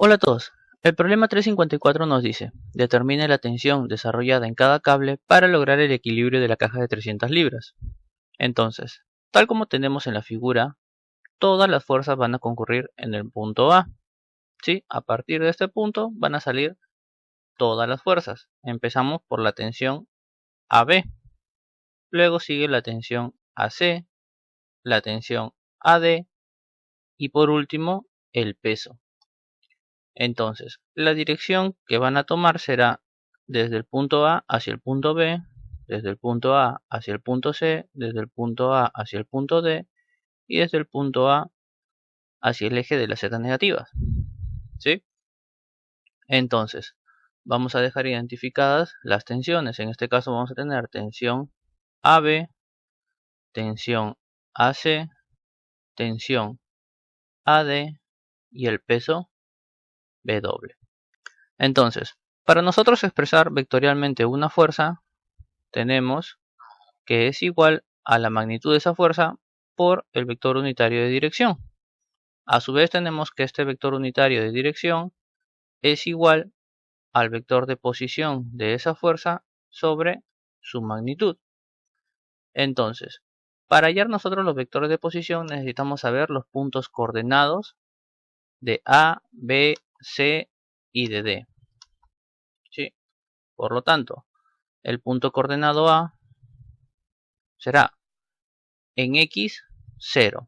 Hola a todos. El problema 354 nos dice, determine la tensión desarrollada en cada cable para lograr el equilibrio de la caja de 300 libras. Entonces, tal como tenemos en la figura, todas las fuerzas van a concurrir en el punto A. ¿Sí? A partir de este punto van a salir todas las fuerzas. Empezamos por la tensión AB, luego sigue la tensión AC, la tensión AD y por último el peso. Entonces, la dirección que van a tomar será desde el punto A hacia el punto B, desde el punto A hacia el punto C, desde el punto A hacia el punto D y desde el punto A hacia el eje de las Z negativas. ¿Sí? Entonces, vamos a dejar identificadas las tensiones. En este caso vamos a tener tensión AB, tensión AC, tensión AD y el peso W. Entonces, para nosotros expresar vectorialmente una fuerza, tenemos que es igual a la magnitud de esa fuerza por el vector unitario de dirección. A su vez tenemos que este vector unitario de dirección es igual al vector de posición de esa fuerza sobre su magnitud. Entonces, para hallar nosotros los vectores de posición necesitamos saber los puntos coordenados de A, B, C y de D. ¿Sí? Por lo tanto, el punto coordenado A será en X 0.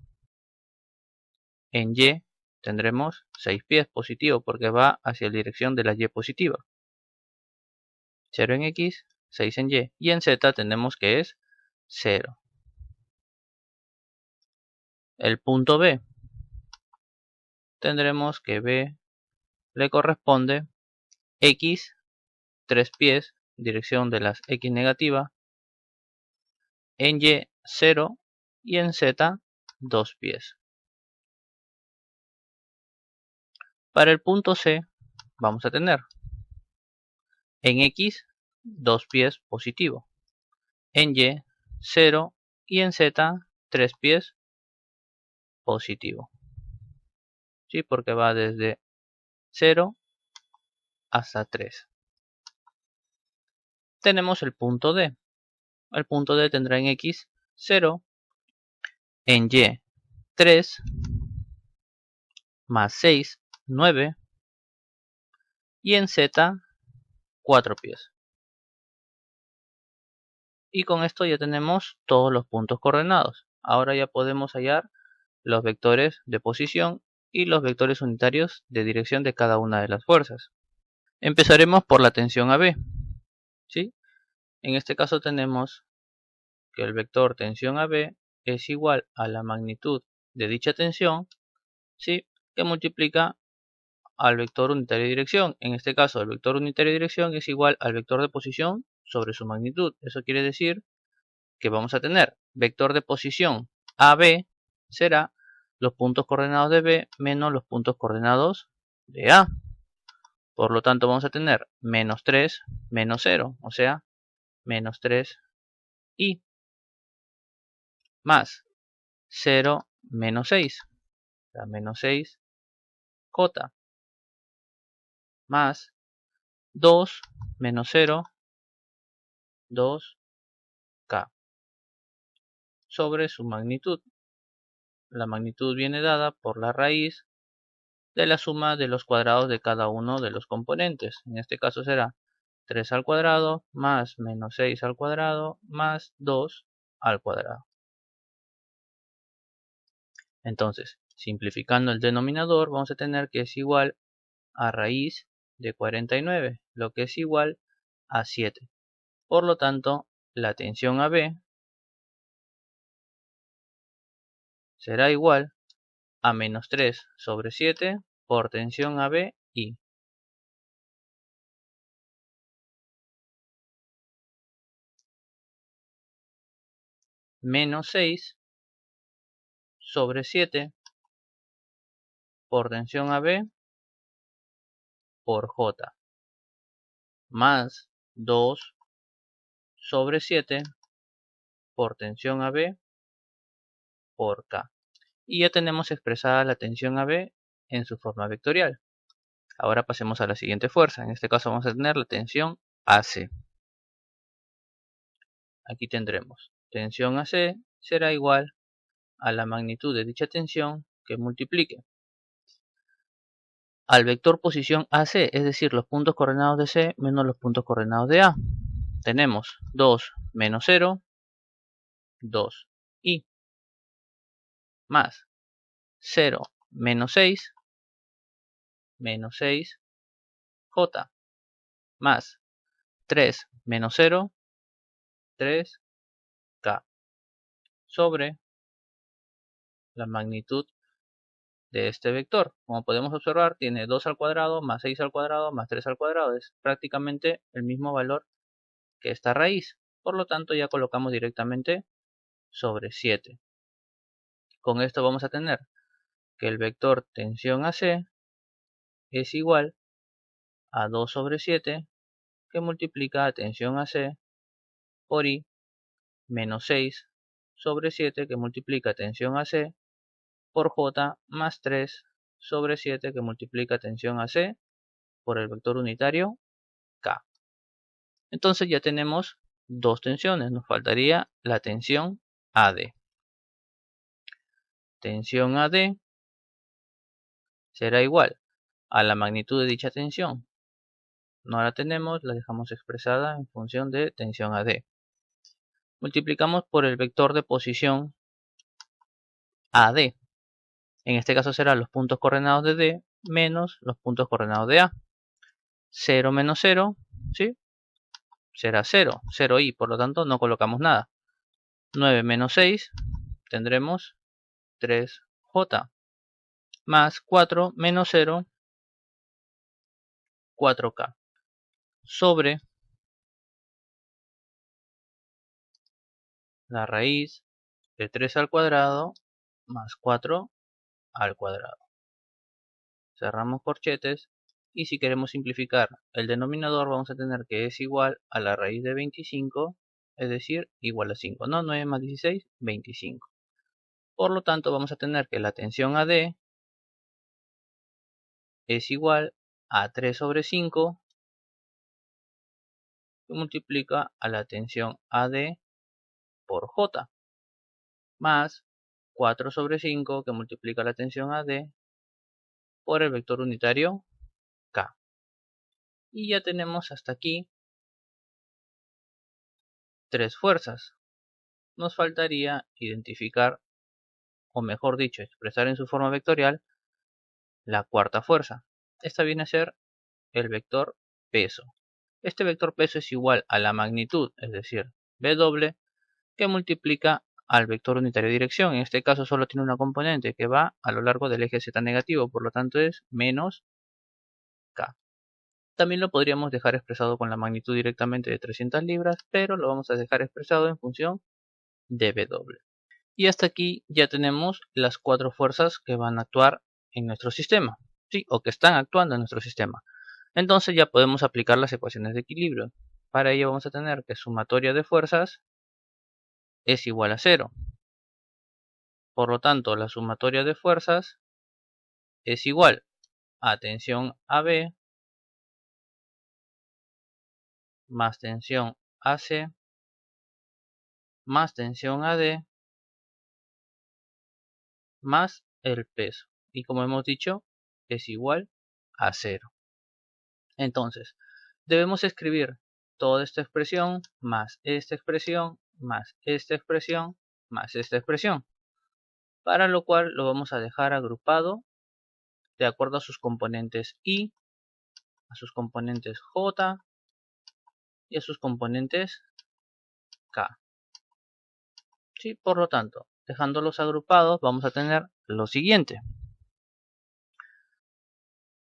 En Y tendremos 6 pies positivo porque va hacia la dirección de la Y positiva. 0 en X, 6 en Y. Y en Z tenemos que es 0. El punto B. Tendremos que B le corresponde X, 3 pies, dirección de las X negativa. En Y, 0. Y en Z, 2 pies. Para el punto C vamos a tener en X 2 pies positivo, en Y 0 y en Z 3 pies positivo. ¿Sí? Porque va desde 0 hasta 3. Tenemos el punto D. El punto D tendrá en X 0, en Y 3, más 6, 9 y en Z 4 pies. Y con esto ya tenemos todos los puntos coordenados. Ahora ya podemos hallar los vectores de posición y los vectores unitarios de dirección de cada una de las fuerzas. Empezaremos por la tensión AB. ¿Sí? En este caso tenemos que el vector tensión AB es igual a la magnitud de dicha tensión, ¿sí? Que multiplica al vector unitario de dirección. En este caso el vector unitario de dirección es igual al vector de posición sobre su magnitud. Eso quiere decir que vamos a tener vector de posición AB será los puntos coordenados de B menos los puntos coordenados de A. Por lo tanto vamos a tener menos 3 menos 0, o sea, menos 3i más 0 menos 6, o sea, menos 6j más 2 menos 0, 2k sobre su magnitud. La magnitud viene dada por la raíz de la suma de los cuadrados de cada uno de los componentes. En este caso será 3 al cuadrado más menos 6 al cuadrado más 2 al cuadrado. Entonces, simplificando el denominador, vamos a tener que es igual a raíz de 49, lo que es igual a 7. Por lo tanto, la tensión AB será igual a menos 3 sobre 7 por tensión AB y menos 6 sobre 7 por tensión AB por J más 2 sobre 7 por tensión AB por K. Y ya tenemos expresada la tensión AB en su forma vectorial. Ahora pasemos a la siguiente fuerza. En este caso vamos a tener la tensión AC. Aquí tendremos tensión AC será igual a la magnitud de dicha tensión que multiplique al vector posición AC, es decir, los puntos coordenados de C menos los puntos coordenados de A. Tenemos 2 menos 0, 2i, más 0 menos 6, menos 6j, más 3 menos 0, 3k, sobre la magnitud de este vector. Como podemos observar, tiene 2 al cuadrado, más 6 al cuadrado, más 3 al cuadrado. Es prácticamente el mismo valor que esta raíz. Por lo tanto, ya colocamos directamente sobre 7. Con esto vamos a tener que el vector tensión AC es igual a 2 sobre 7 que multiplica a tensión AC por I menos 6 sobre 7 que multiplica tensión AC por J más 3 sobre 7 que multiplica tensión AC por el vector unitario K. Entonces ya tenemos dos tensiones, nos faltaría la tensión AD. Tensión AD será igual a la magnitud de dicha tensión. No la tenemos, la dejamos expresada en función de tensión AD. Multiplicamos por el vector de posición AD. En este caso serán los puntos coordenados de D menos los puntos coordenados de A. 0 menos 0, ¿sí? Será 0, 0i, por lo tanto no colocamos nada. 9 menos 6, tendremos 3j, más 4 menos 0, 4k, sobre la raíz de 3 al cuadrado más 4 al cuadrado. Cerramos corchetes y si queremos simplificar el denominador vamos a tener que es igual a la raíz de 25, es decir, igual a 5. No, 9 más 16, 25. Por lo tanto vamos a tener que la tensión AD es igual a 3 sobre 5 que multiplica a la tensión AD por J, más 4 sobre 5 que multiplica la tensión AD por el vector unitario K. Y ya tenemos hasta aquí tres fuerzas. Nos faltaría identificar, o mejor dicho, expresar en su forma vectorial la cuarta fuerza. Esta viene a ser el vector peso. Este vector peso es igual a la magnitud, es decir, W, que multiplica al vector unitario de dirección. En este caso solo tiene una componente que va a lo largo del eje Z negativo, por lo tanto es menos K. También lo podríamos dejar expresado con la magnitud directamente de 300 libras, pero lo vamos a dejar expresado en función de W. Y hasta aquí ya tenemos las cuatro fuerzas que van a actuar en nuestro sistema, ¿sí? O que están actuando en nuestro sistema. Entonces ya podemos aplicar las ecuaciones de equilibrio. Para ello vamos a tener que sumatoria de fuerzas es igual a 0. Por lo tanto, la sumatoria de fuerzas es igual a tensión AB más tensión AC más tensión AD más el peso. Y como hemos dicho, es igual a 0. Entonces, debemos escribir toda esta expresión más esta expresión más esta expresión más esta expresión. Para lo cual lo vamos a dejar agrupado de acuerdo a sus componentes I, a sus componentes J y a sus componentes K. ¿Sí? Por lo tanto, dejándolos agrupados vamos a tener lo siguiente.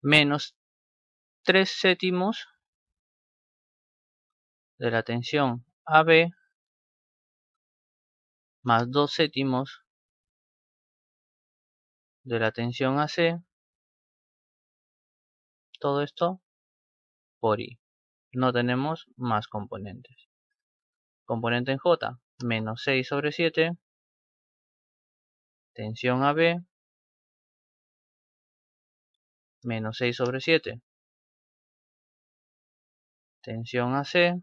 Menos 3 séptimos de la tensión AB más 2 séptimos de la tensión AC. Todo esto por I. No tenemos más componentes. Componente en J, menos 6 sobre 7. Tensión AB menos 6 sobre 7, tensión AC,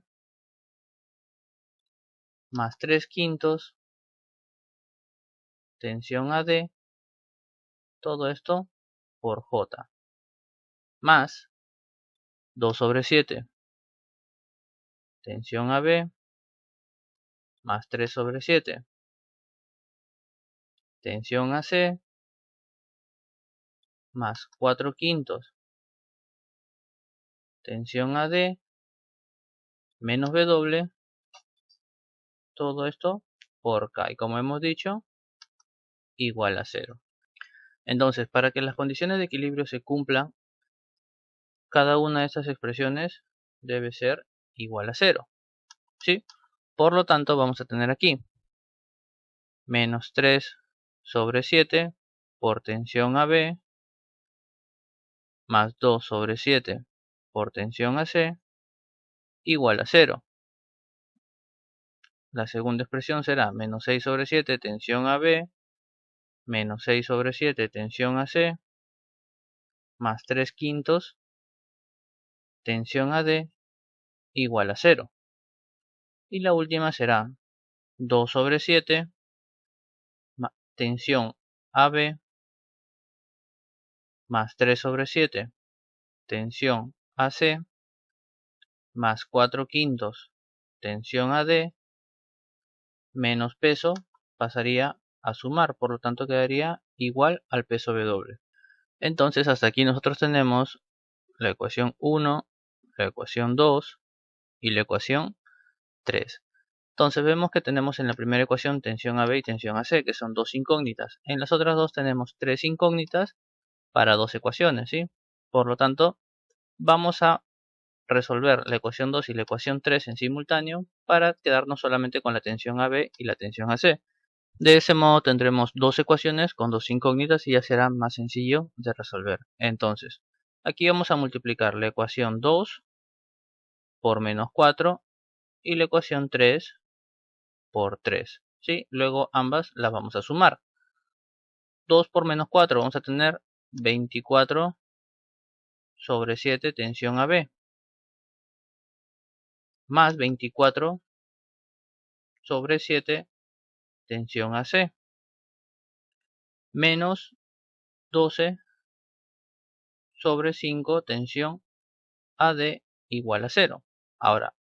más 3 quintos, tensión AD, todo esto por J, más 2 sobre 7, tensión AB, más 3 sobre 7, tensión AC, más 4 quintos, tensión AD, menos W, todo esto por K, y como hemos dicho, igual a 0. Entonces, para que las condiciones de equilibrio se cumplan, cada una de estas expresiones debe ser igual a 0, ¿sí? Por lo tanto, vamos a tener aquí menos 3 sobre 7 por tensión AB, más 2 sobre 7 por tensión AC, igual a 0. La segunda expresión será menos 6 sobre 7 tensión AB, menos 6 sobre 7 tensión AC, más 3 quintos tensión AD, igual a 0. Y la última será 2 sobre 7 tensión AB, más 3 sobre 7 tensión AC, más 4 quintos tensión AD, menos peso pasaría a sumar, por lo tanto quedaría igual al peso W. Entonces hasta aquí nosotros tenemos la ecuación 1, la ecuación 2 y la ecuación 3. Entonces vemos que tenemos en la primera ecuación tensión AB y tensión AC, que son dos incógnitas. En las otras dos tenemos tres incógnitas para dos ecuaciones, ¿sí? Por lo tanto, vamos a resolver la ecuación 2 y la ecuación 3 en simultáneo para quedarnos solamente con la tensión AB y la tensión AC. De ese modo tendremos dos ecuaciones con dos incógnitas y ya será más sencillo de resolver. Entonces, aquí vamos a multiplicar la ecuación 2 por menos 4 y la ecuación 3 por 3. ¿Sí? Luego ambas las vamos a sumar. 2 por menos 4 vamos a tener 24 sobre 7 tensión AB, más 24 sobre 7 tensión AC, menos 12 sobre 5 tensión AD, igual a 0. Ahora,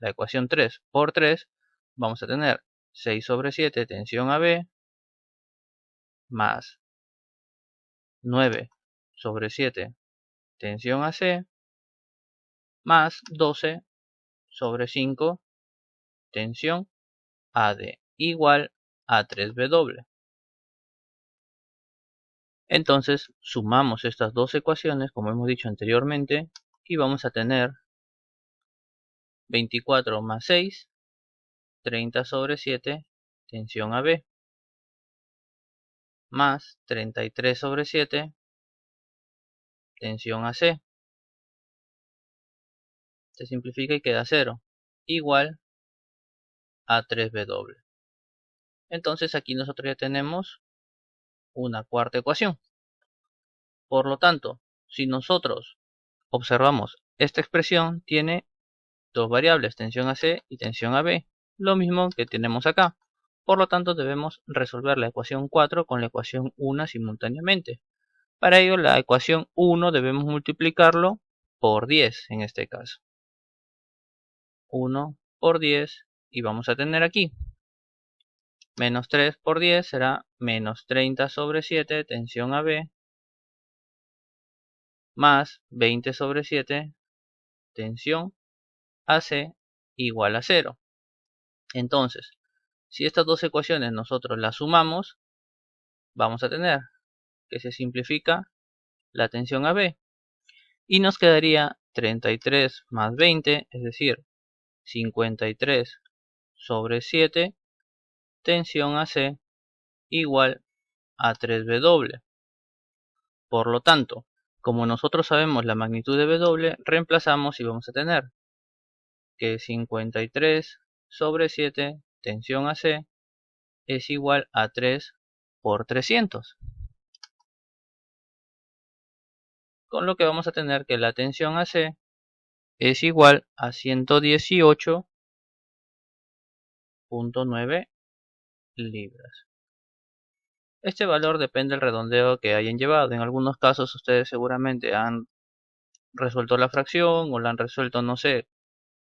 la ecuación 3 por 3 vamos a tener 6 sobre 7 tensión AB, más 9 sobre 7 tensión AC, más 12 sobre 5 tensión AD, igual a 3W. Entonces sumamos estas dos ecuaciones, como hemos dicho anteriormente, y vamos a tener 24 más 6, 30 sobre 7 tensión AB, más 33 sobre 7 tensión AC. Se simplifica y queda 0, igual a 3W. Entonces aquí nosotros ya tenemos una cuarta ecuación. Por lo tanto, si nosotros observamos esta expresión, tiene dos variables, tensión AC y tensión AB, lo mismo que tenemos acá. Por lo tanto, debemos resolver la ecuación 4 con la ecuación 1 simultáneamente. Para ello, la ecuación 1 debemos multiplicarlo por 10 en este caso. 1 por 10 y vamos a tener aquí menos 3 por 10 será menos 30 sobre 7 tensión AB, más 20 sobre 7 tensión AC, igual a 0. Entonces, si estas dos ecuaciones nosotros las sumamos, vamos a tener que se simplifica la tensión AB y nos quedaría 33 más 20, es decir, 53 sobre 7 tensión AC, igual a 3W. Por lo tanto, como nosotros sabemos la magnitud de W, reemplazamos y vamos a tener que 53 sobre 7 tensión AC es igual a 3 por 300. con lo que vamos a tener que la tensión AC es igual a 118.9 libras. Este valor depende del redondeo que hayan llevado. En algunos casos ustedes seguramente han resuelto la fracción o la han resuelto, no sé,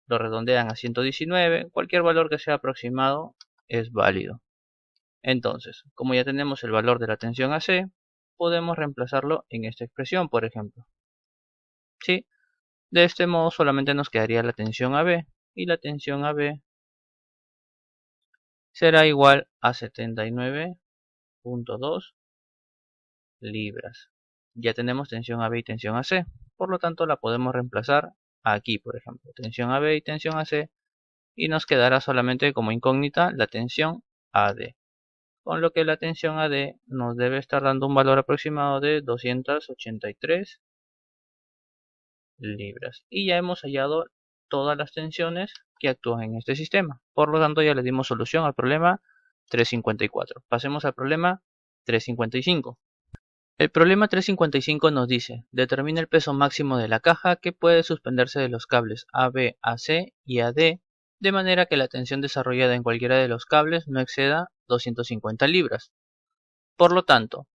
lo redondean a 119. Cualquier valor que sea aproximado es válido. Entonces, como ya tenemos el valor de la tensión AC, podemos reemplazarlo en esta expresión, por ejemplo. ¿Sí? De este modo solamente nos quedaría la tensión AB, y la tensión AB será igual a 79.2 libras. Ya tenemos tensión AB y tensión AC, por lo tanto la podemos reemplazar aquí, por ejemplo, tensión AB y tensión AC, y nos quedará solamente como incógnita la tensión AD, con lo que la tensión AD nos debe estar dando un valor aproximado de 283 libras. Y ya hemos hallado todas las tensiones que actúan en este sistema. Por lo tanto, ya le dimos solución al problema 354. Pasemos al problema 355. El problema 355 nos dice: determina el peso máximo de la caja que puede suspenderse de los cables AB, AC y AD, de manera que la tensión desarrollada en cualquiera de los cables no exceda 250 libras. Por lo tanto,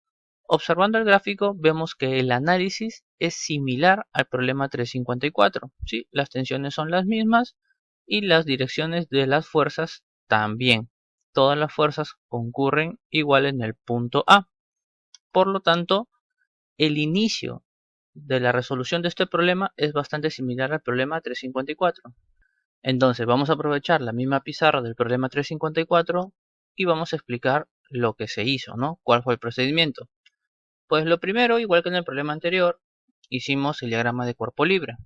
observando el gráfico vemos que el análisis es similar al problema 354. ¿Sí? Las tensiones son las mismas y las direcciones de las fuerzas también. Todas las fuerzas concurren igual en el punto A. Por lo tanto, el inicio de la resolución de este problema es bastante similar al problema 354. Entonces vamos a aprovechar la misma pizarra del problema 354 y vamos a explicar lo que se hizo, ¿no? ¿Cuál fue el procedimiento? Pues lo primero, igual que en el problema anterior, hicimos el diagrama de cuerpo libre.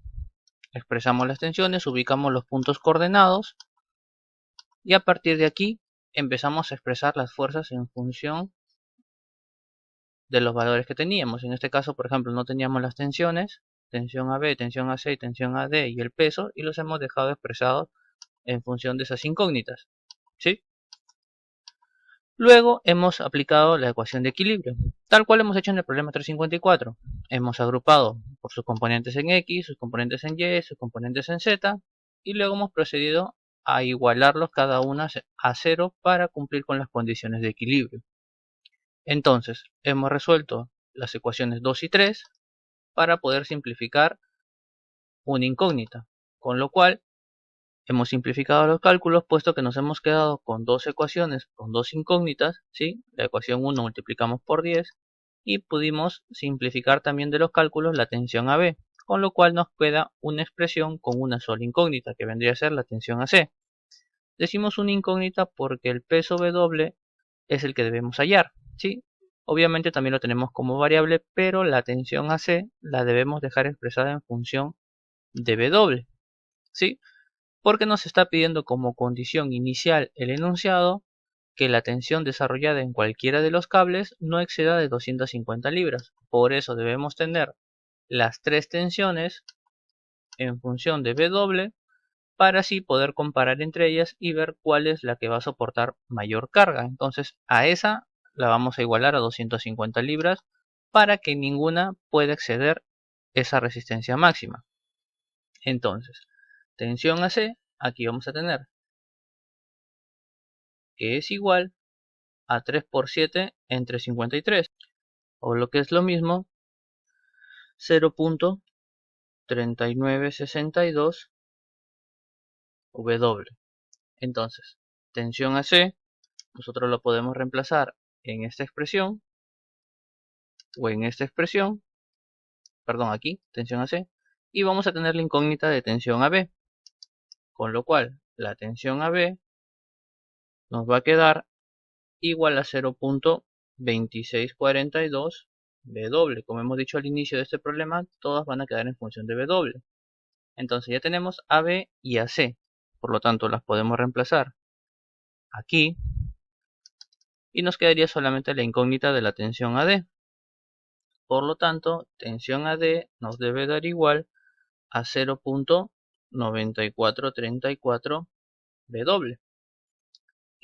Expresamos las tensiones, ubicamos los puntos coordenados y a partir de aquí empezamos a expresar las fuerzas en función de los valores que teníamos. En este caso, por ejemplo, no teníamos las tensiones, tensión AB, tensión AC y tensión AD y el peso, y los hemos dejado expresados en función de esas incógnitas. ¿Sí? Luego hemos aplicado la ecuación de equilibrio, tal cual hemos hecho en el problema 354. Hemos agrupado por sus componentes en X, sus componentes en Y, sus componentes en Z, y luego hemos procedido a igualarlos cada una a 0 para cumplir con las condiciones de equilibrio. Entonces, hemos resuelto las ecuaciones 2 y 3 para poder simplificar una incógnita, con lo cual hemos simplificado los cálculos puesto que nos hemos quedado con dos ecuaciones con dos incógnitas, ¿sí? La ecuación 1 multiplicamos por 10 y pudimos simplificar también de los cálculos la tensión AB, con lo cual nos queda una expresión con una sola incógnita que vendría a ser la tensión AC. Decimos una incógnita porque el peso W es el que debemos hallar, ¿sí? Obviamente también lo tenemos como variable, pero la tensión AC la debemos dejar expresada en función de W, ¿sí? Porque nos está pidiendo como condición inicial el enunciado que la tensión desarrollada en cualquiera de los cables no exceda de 250 libras. Por eso debemos tener las tres tensiones en función de W para así poder comparar entre ellas y ver cuál es la que va a soportar mayor carga. Entonces a esa la vamos a igualar a 250 libras para que ninguna pueda exceder esa resistencia máxima. Entonces, tensión AC, aquí vamos a tener que es igual a 3 por 7 entre 53, o lo que es lo mismo, 0.3962 W. Entonces, tensión AC, nosotros lo podemos reemplazar en esta expresión, o en esta expresión, perdón, aquí, tensión AC, y vamos a tener la incógnita de tensión AB, con lo cual la tensión AB nos va a quedar igual a 0.2642 W. Como hemos dicho al inicio de este problema, todas van a quedar en función de W. Entonces ya tenemos AB y AC. Por lo tanto, las podemos reemplazar aquí. Y nos quedaría solamente la incógnita de la tensión AD. Por lo tanto, tensión AD nos debe dar igual a 0.9434 W.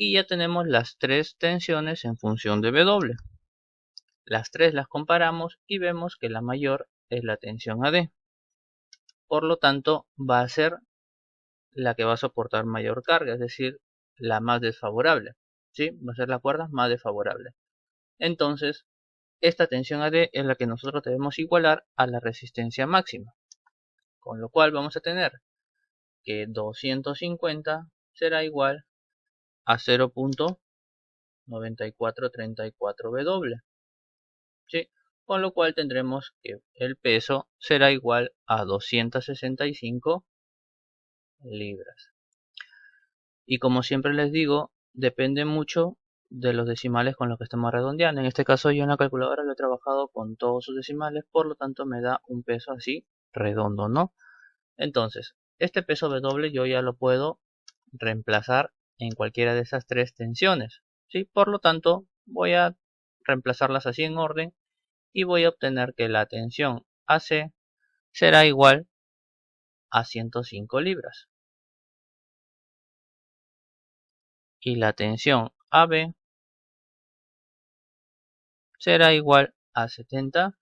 Y ya tenemos las tres tensiones en función de W. Las tres las comparamos y vemos que la mayor es la tensión AD. Por lo tanto, va a ser la que va a soportar mayor carga, es decir, la más desfavorable. ¿Sí? Va a ser la cuerda más desfavorable. Entonces, esta tensión AD es la que nosotros debemos igualar a la resistencia máxima. Con lo cual vamos a tener que 250 será igual a 0.9434 W. ¿Sí? Con lo cual tendremos que el peso será igual a 265 libras. Y como siempre les digo, depende mucho de los decimales con los que estemos redondeando. En este caso yo en la calculadora lo he trabajado con todos sus decimales, por lo tanto me da un peso así redondo, ¿no? Entonces, este peso W yo ya lo puedo reemplazar en cualquiera de esas tres tensiones, ¿sí? Por lo tanto, voy a reemplazarlas así en orden y voy a obtener que la tensión AC será igual a 105 libras. Y la tensión AB será igual a 70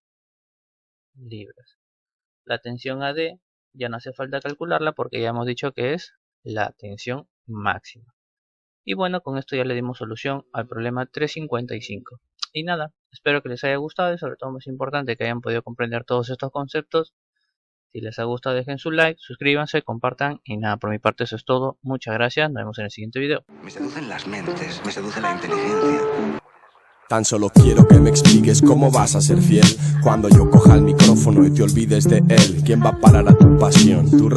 libras. La tensión AD ya no hace falta calcularla porque ya hemos dicho que es la tensión máxima. Y bueno, con esto ya le dimos solución al problema 355. Y nada, espero que les haya gustado y sobre todo más importante que hayan podido comprender todos estos conceptos. Si les ha gustado dejen su like, suscríbanse, compartan y nada, por mi parte eso es todo. Muchas gracias, nos vemos en el siguiente video. Me seducen las mentes, me seduce la inteligencia. Tan solo quiero que me expliques cómo vas a ser fiel cuando yo coja el micrófono y te olvides de él. ¿Quién va a parar a tu pasión? Tu